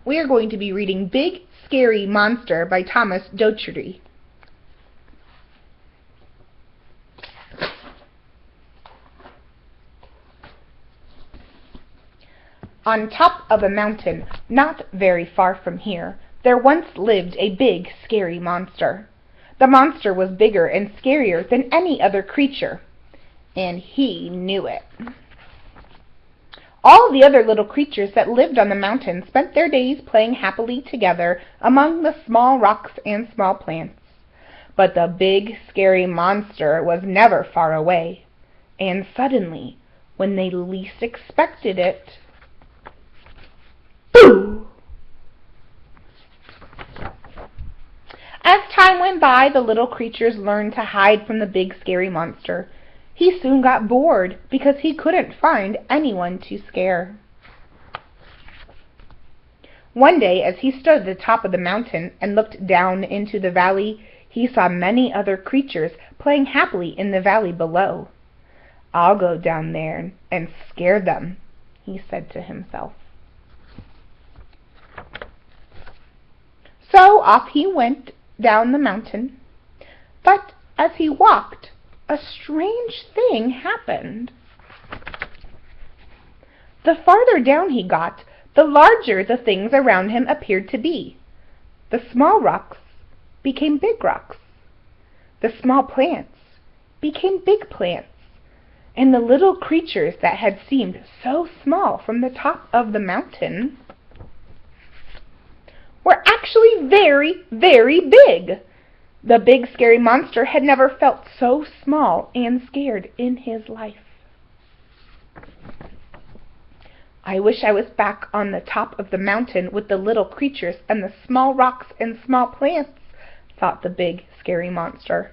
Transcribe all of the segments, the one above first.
We are going to be reading Big Scary Monster by Thomas Docherty. On top of a mountain, not very far from here, there once lived a big, scary monster. The monster was bigger and scarier than any other creature, and he knew it. All the other little creatures that lived on the mountain spent their days playing happily together among the small rocks and small plants. But the big, scary monster was never far away, and suddenly, when they least expected it, boo! As time went by, the little creatures learned to hide from the big, scary monster. He soon got bored because he couldn't find anyone to scare. One day, as he stood at the top of the mountain and looked down into the valley, he saw many other creatures playing happily in the valley below. "I'll go down there and scare them," he said to himself. So off he went down the mountain. But as he walked, a strange thing happened. The farther down he got, the larger the things around him appeared to be. The small rocks became big rocks. The small plants became big plants. And the little creatures that had seemed so small from the top of the mountain were actually very, very big. The big, scary monster had never felt so small and scared in his life. "I wish I was back on the top of the mountain with the little creatures and the small rocks and small plants," thought the big, scary monster.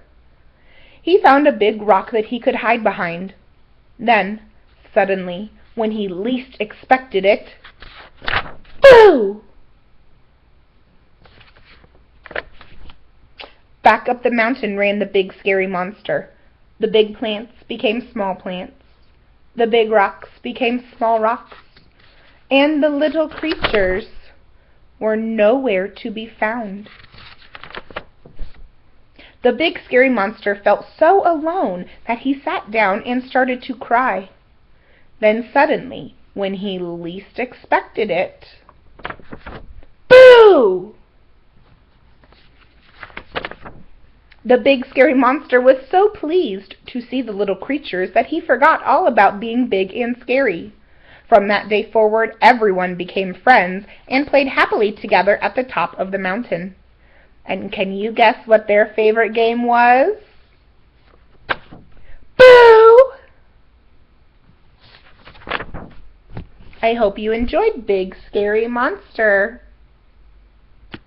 He found a big rock that he could hide behind. Then, suddenly, when he least expected it, boo! Back up the mountain ran the big, scary monster. The big plants became small plants. The big rocks became small rocks. And the little creatures were nowhere to be found. The big, scary monster felt so alone that he sat down and started to cry. Then suddenly, when he least expected it, boo! The big, scary monster was so pleased to see the little creatures that he forgot all about being big and scary. From that day forward, everyone became friends and played happily together at the top of the mountain. And can you guess what their favorite game was? Boo! I hope you enjoyed Big Scary Monster.